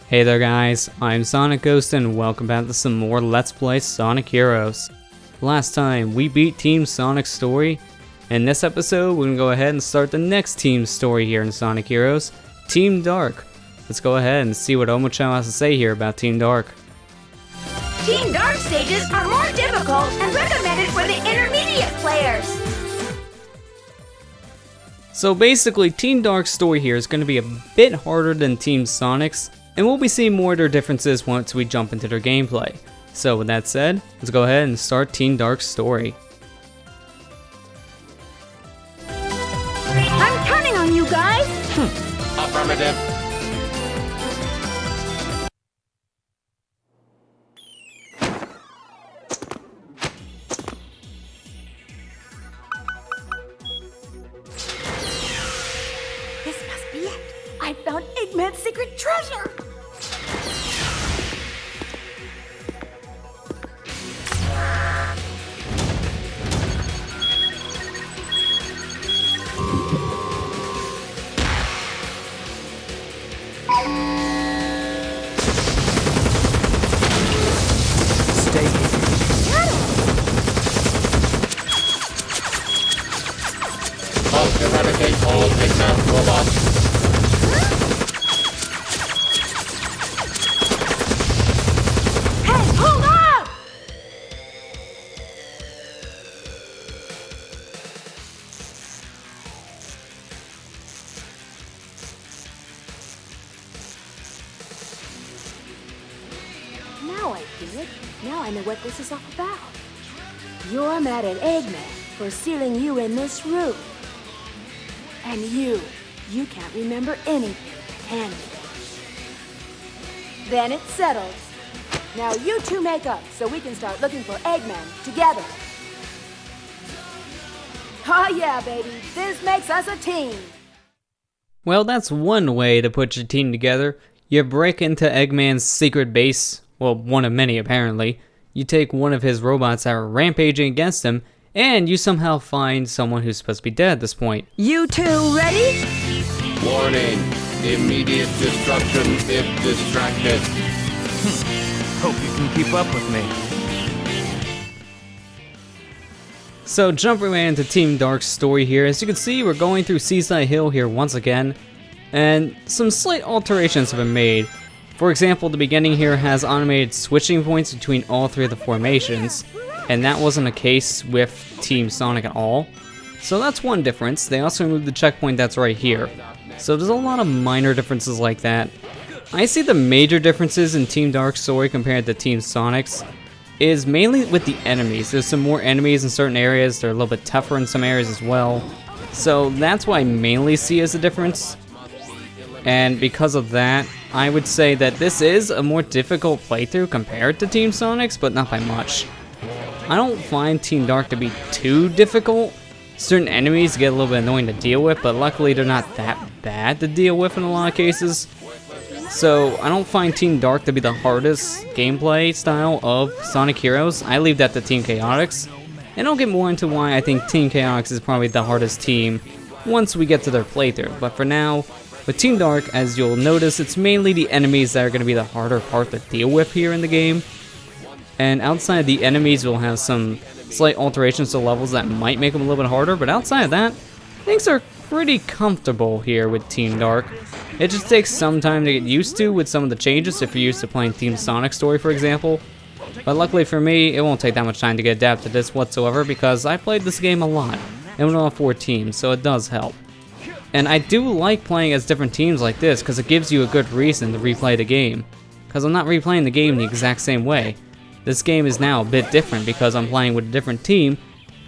Hey there guys, I'm SonicGhost and welcome back to some more Let's Play Sonic Heroes. Last time we beat Team Sonic's story. In this episode we're going to go ahead and start the next team's story here in Sonic Heroes, Team Dark. Let's go ahead and see what Omochao has to say here about Team Dark. Team Dark stages are more difficult and recommended for the intermediate players. So basically Team Dark's story here is going to be a bit harder than Team Sonic's, and we'll be seeing more of their differences once we jump into their gameplay. So with that said, let's go ahead and start Team Dark's story. I'm counting on you guys! Affirmative. This must be it! I found Eggman's secret treasure! Must eradicate all Eggman robots. Hey, hold up! Now I get it. Now I know what this is all about. You're mad at Eggman for sealing you in this room. And you can't remember anything, can you? Then it's settled. Now you two make up so we can start looking for Eggman together. Oh yeah, baby, this makes us a team. Well, that's one way to put your team together. You break into Eggman's secret base, well, one of many apparently. You take one of his robots that are rampaging against him, and you somehow find someone who's supposed to be dead at this point. You two ready? Warning. Immediate destruction if distracted. Hope you can keep up with me. So jumping right into Team Dark's story here, as you can see we're going through Seaside Hill here once again, and some slight alterations have been made. For example, the beginning here has automated switching points between all three of the formations, and that wasn't the case with Team Sonic at all. So that's one difference. They also removed the checkpoint that's right here. So there's a lot of minor differences like that. I see the major differences in Team Dark's story compared to Team Sonic's is mainly with the enemies. There's some more enemies in certain areas. They're a little bit tougher in some areas as well. So that's what I mainly see as a difference. And because of that, I would say that this is a more difficult playthrough compared to Team Sonic's, but not by much. I don't find Team Dark to be too difficult. Certain enemies get a little bit annoying to deal with, but luckily they're not that bad to deal with in a lot of cases. So I don't find Team Dark to be the hardest gameplay style of Sonic Heroes. I leave that to Team Chaotix, and I'll get more into why I think Team Chaotix is probably the hardest team once we get to their playthrough. But for now, with Team Dark, as you'll notice, it's mainly the enemies that are going to be the harder part to deal with here in the game. And outside of the enemies, we'll have some slight alterations to levels that might make them a little bit harder, but outside of that, things are pretty comfortable here with Team Dark. It just takes some time to get used to with some of the changes if you're used to playing Team Sonic story, for example. But luckily for me, it won't take that much time to get adapted to this whatsoever because I played this game a lot, and with all 4 teams, so it does help. And I do like playing as different teams like this because it gives you a good reason to replay the game. Because I'm not replaying the game the exact same way. This game is now a bit different because I'm playing with a different team,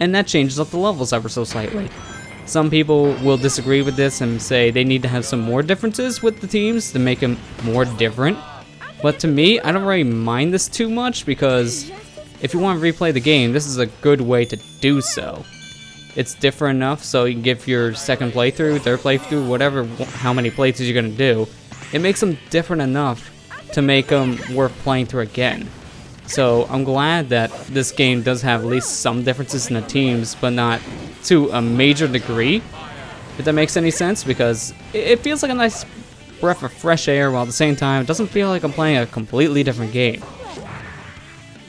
and that changes up the levels ever so slightly. Some people will disagree with this and say they need to have some more differences with the teams to make them more different. But to me, I don't really mind this too much because if you want to replay the game, this is a good way to do so. It's different enough so you can give your second playthrough, third playthrough, whatever, how many playthroughs you're going to do. It makes them different enough to make them worth playing through again. So I'm glad that this game does have at least some differences in the teams, but not to a major degree, if that makes any sense, because it feels like a nice breath of fresh air, while at the same time it doesn't feel like I'm playing a completely different game.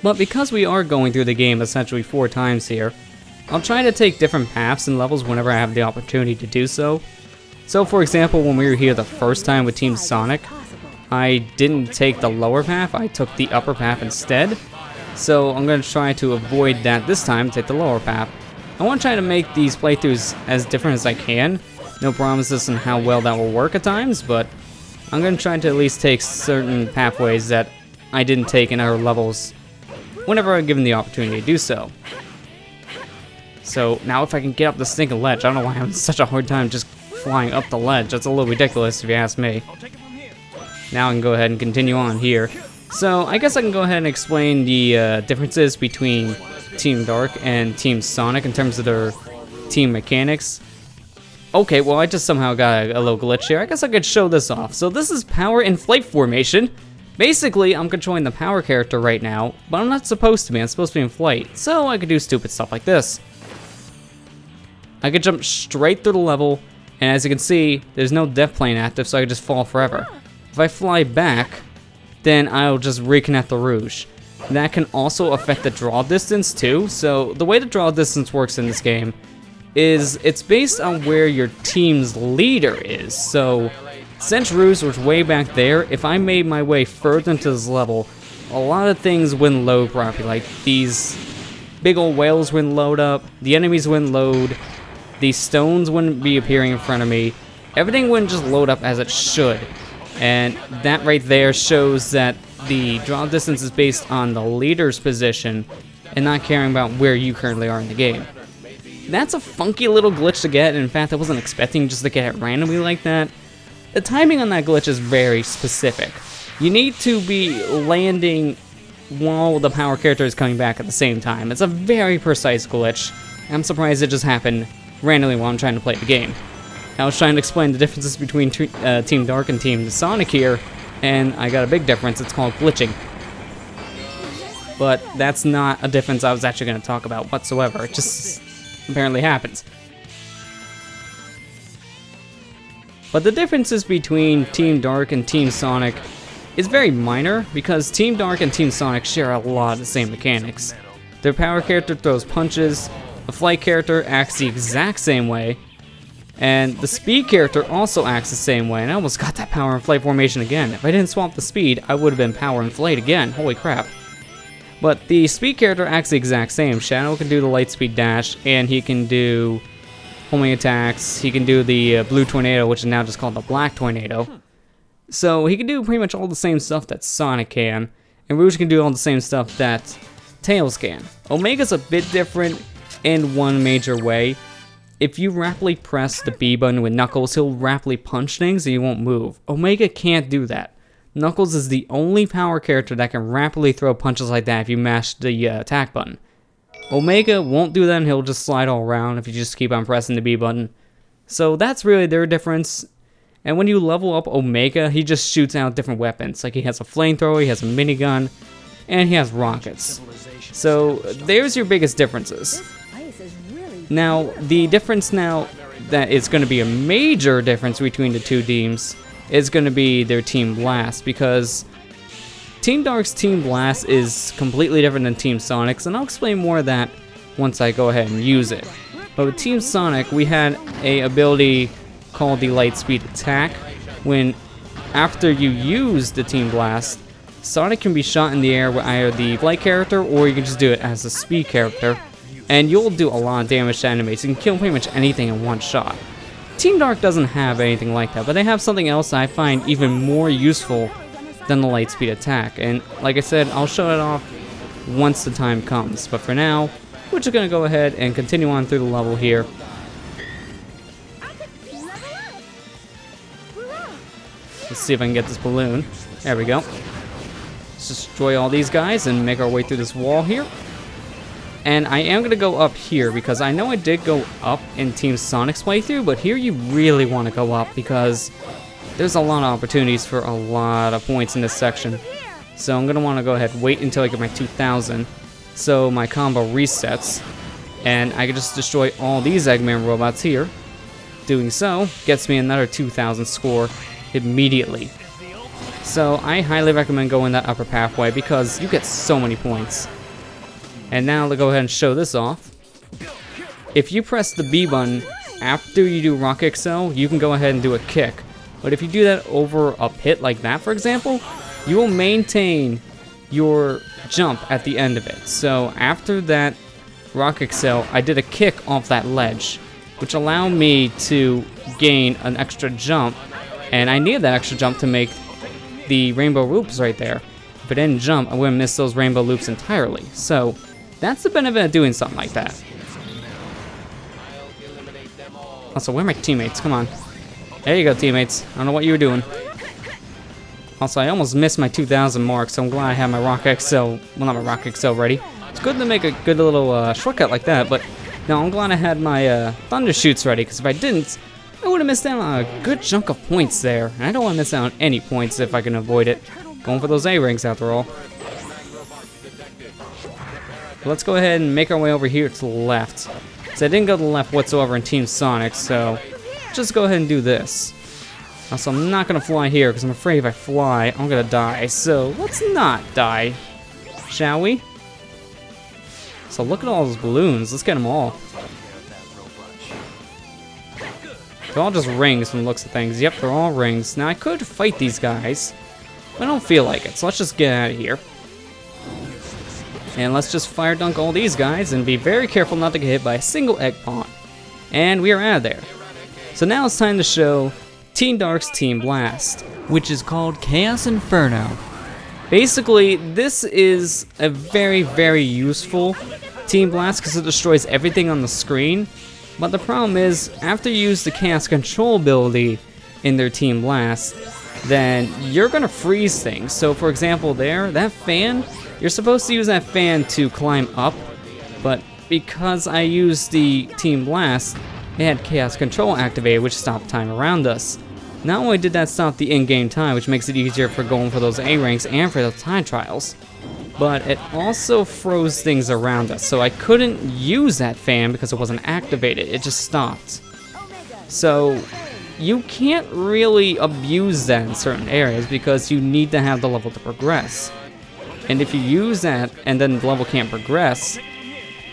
But because we are going through the game essentially 4 times here, I'll try to take different paths and levels whenever I have the opportunity to do so. So for example, when we were here the first time with Team Sonic, I didn't take the lower path, I took the upper path instead. So I'm going to try to avoid that this time, take the lower path. I want to try to make these playthroughs as different as I can. No promises on how well that will work at times, but I'm going to try to at least take certain pathways that I didn't take in other levels whenever I'm given the opportunity to do so. So now if I can get up the stinking ledge, I don't know why I'm having such a hard time just flying up the ledge. That's a little ridiculous if you ask me. Now I can go ahead and continue on here. So I guess I can go ahead and explain the differences between Team Dark and Team Sonic in terms of their team mechanics. Okay, well I just somehow got a little glitch here. I guess I could show this off. So this is power and flight formation. Basically, I'm controlling the power character right now, but I'm not supposed to be. I'm supposed to be in flight. So I could do stupid stuff like this. I could jump straight through the level, and as you can see, there's no death plane active, so I could just fall forever. If I fly back, then I'll just reconnect the Rouge. That can also affect the draw distance too. So the way the draw distance works in this game is it's based on where your team's leader is. So since Rouge was way back there, if I made my way further into this level, a lot of things wouldn't load properly. Like these big old whales wouldn't load up, the enemies wouldn't load, these stones wouldn't be appearing in front of me, everything wouldn't just load up as it should. And that right there shows that the draw distance is based on the leader's position and not caring about where you currently are in the game. That's a funky little glitch to get, and in fact I wasn't expecting just to get it randomly like that. The timing on that glitch is very specific. You need to be landing while the power character is coming back at the same time. It's a very precise glitch. I'm surprised it just happened randomly while I'm trying to play the game. I was trying to explain the differences between Team Dark and Team Sonic here, and I got a big difference. It's called glitching. But that's not a difference I was actually going to talk about whatsoever. It just apparently happens. But the differences between Team Dark and Team Sonic is very minor, because Team Dark and Team Sonic share a lot of the same mechanics. Their power character throws punches, the flight character acts the exact same way, and the speed character also acts the same way, and I almost got that power and flight formation again. If I didn't swap the speed, I would have been power and flight again, holy crap. But the speed character acts the exact same. Shadow can do the light speed dash, and he can do homing attacks, he can do the blue tornado, which is now just called the black tornado. So he can do pretty much all the same stuff that Sonic can, and Rouge can do all the same stuff that Tails can. Omega's a bit different in one major way. If you rapidly press the B button with Knuckles, he'll rapidly punch things and you won't move. Omega can't do that. Knuckles is the only power character that can rapidly throw punches like that if you mash the attack button. Omega won't do that, and he'll just slide all around if you just keep on pressing the B button. So that's really their difference. And when you level up Omega, he just shoots out different weapons. Like he has a flamethrower, he has a minigun, and he has rockets. So there's your biggest differences. Now, the difference now that is going to be a major difference between the two teams is going to be their Team Blast, because Team Dark's Team Blast is completely different than Team Sonic's, and I'll explain more of that once I go ahead and use it. But with Team Sonic, we had a ability called the Light Speed Attack. When after you use the Team Blast, Sonic can be shot in the air with either the flight character, or you can just do it as a speed character, and you'll do a lot of damage to enemies. You can kill pretty much anything in one shot. Team Dark doesn't have anything like that, but they have something else I find even more useful than the Light Speed Attack. And like I said, I'll show it off once the time comes. But for now, we're just going to go ahead and continue on through the level here. Let's see if I can get this balloon. There we go. Let's destroy all these guys and make our way through this wall here. And I am going to go up here, because I know I did go up in Team Sonic's playthrough, but here you really want to go up, because there's a lot of opportunities for a lot of points in this section. So I'm going to want to go ahead and wait until I get my 2000, so my combo resets, and I can just destroy all these Eggman robots here. Doing so gets me another 2000 score, immediately. So I highly recommend going that upper pathway because you get so many points. And now let's go ahead and show this off. If you press the B button after you do Rock Excel, you can go ahead and do a kick. But if you do that over a pit like that, for example, you will maintain your jump at the end of it. So after that Rock Excel, I did a kick off that ledge, which allowed me to gain an extra jump. And I needed that extra jump to make the rainbow loops right there. If I didn't jump, I would have missed those rainbow loops entirely. So that's the benefit of doing something like that. Also, where are my teammates? Come on. There you go, teammates. I don't know what you were doing. Also, I almost missed my 2,000 mark, so I'm glad I have my Rock XL, well, not my Rock XL ready. It's good to make a good little shortcut like that, but no, I'm glad I had my Thunder Shoots ready, because if I didn't, I would have missed out on a good chunk of points there. And I don't want to miss out on any points if I can avoid it. Going for those A-rings after all. Let's go ahead and make our way over here to the left. So I didn't go to the left whatsoever in Team Sonic, so just go ahead and do this. Also, I'm not going to fly here because I'm afraid if I fly, I'm going to die. So let's not die, shall we? So look at all those balloons. Let's get them all. They're all just rings from the looks of things. Yep, they're all rings. Now, I could fight these guys, but I don't feel like it. So let's just get out of here. And let's just fire dunk all these guys and be very careful not to get hit by a single egg pawn. And we are out of there. So now it's time to show Team Dark's Team Blast, Which is called Chaos Inferno. Basically, this is a very, very useful Team Blast because it destroys everything on the screen. But the problem is, after you use the Chaos Control ability in their Team Blast, then you're going to freeze things. So for example there, that fan, you're supposed to use that fan to climb up, but because I used the Team Blast, it had Chaos Control activated, which stopped time around us. Not only did that stop the in-game time, which makes it easier for going for those A-ranks and for those time trials, but it also froze things around us, so I couldn't use that fan because it wasn't activated, it just stopped. So you can't really abuse that in certain areas because you need to have the level to progress. And if you use that and then the level can't progress,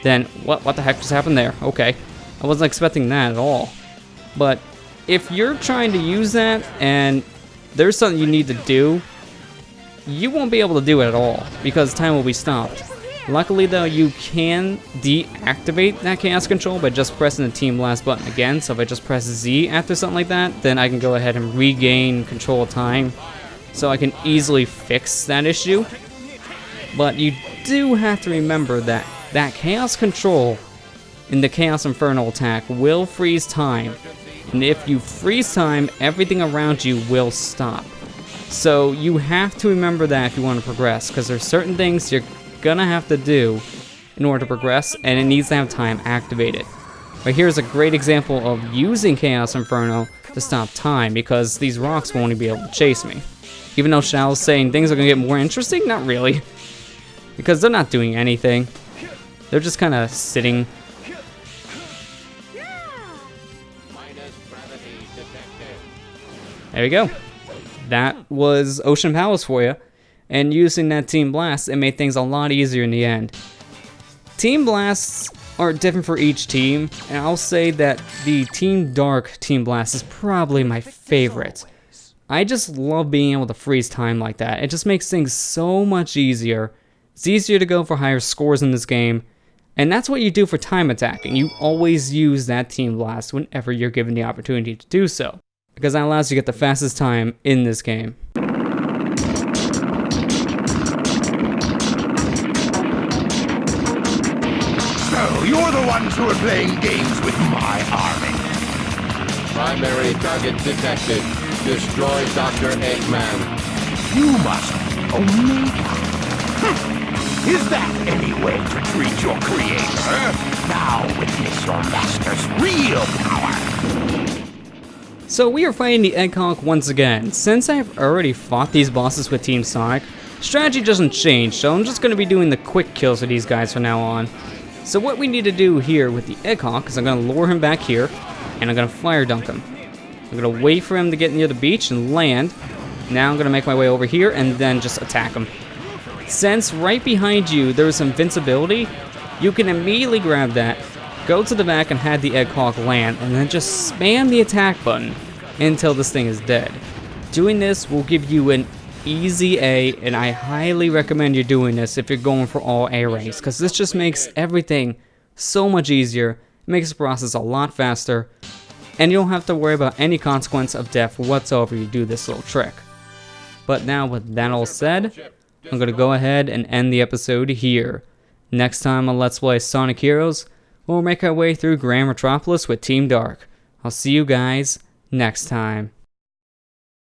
then what the heck just happened there? Okay, I wasn't expecting that at all. But if you're trying to use that and there's something you need to do, you won't be able to do it at all because time will be stopped. Luckily though, you can deactivate that Chaos Control by just pressing the Team Blast button again. So if I just press Z after something like that, then I can go ahead and regain control of time. So I can easily fix that issue. But you do have to remember that that Chaos Control in the Chaos Inferno attack will freeze time. And if you freeze time, everything around you will stop. So you have to remember that if you want to progress, because there's certain things you're gonna have to do in order to progress, and it needs to have time activated. But here's a great example of using Chaos Inferno to stop time, because these rocks won't even be able to chase me. Even though Shao's saying things are gonna get more interesting, not really. Because they're not doing anything. They're just kind of sitting. There we go. That was Ocean Palace for you. And using that Team Blast, it made things a lot easier in the end. Team Blasts are different for each team, and I'll say that the Team Dark Team Blast is probably my favorite. I just love being able to freeze time like that. It just makes things so much easier. It's easier to go for higher scores in this game, and that's what you do for time attacking. You always use that Team Blast whenever you're given the opportunity to do so, because that allows you to get the fastest time in this game. So, you're the ones who are playing games with my army. Primary target detected. Destroy Dr. Eggman. You must be Omega. Is that any way to treat your creator? Now witness your master's real power. So we are fighting the Egg Hawk once again. Since I've already fought these bosses with Team Sonic, strategy doesn't change, so I'm just going to be doing the quick kills of these guys from now on. So what we need to do here with the Egg Hawk is I'm going to lure him back here, and I'm going to fire dunk him. I'm gonna wait for him to get near the beach and land. Now I'm gonna make my way over here and then just attack him. Since right behind you there's invincibility, you can immediately grab that, go to the back and have the Egg Hawk land, and then just spam the attack button until this thing is dead. Doing this will give you an easy A, and I highly recommend you doing this if you're going for all A ranks, because this just makes everything so much easier, it makes the process a lot faster, and you don't have to worry about any consequence of death whatsoever you do this little trick. But now with that all said, I'm going to go ahead and end the episode here. Next time on Let's Play Sonic Heroes, we'll make our way through Grand Metropolis with Team Dark. I'll see you guys next time.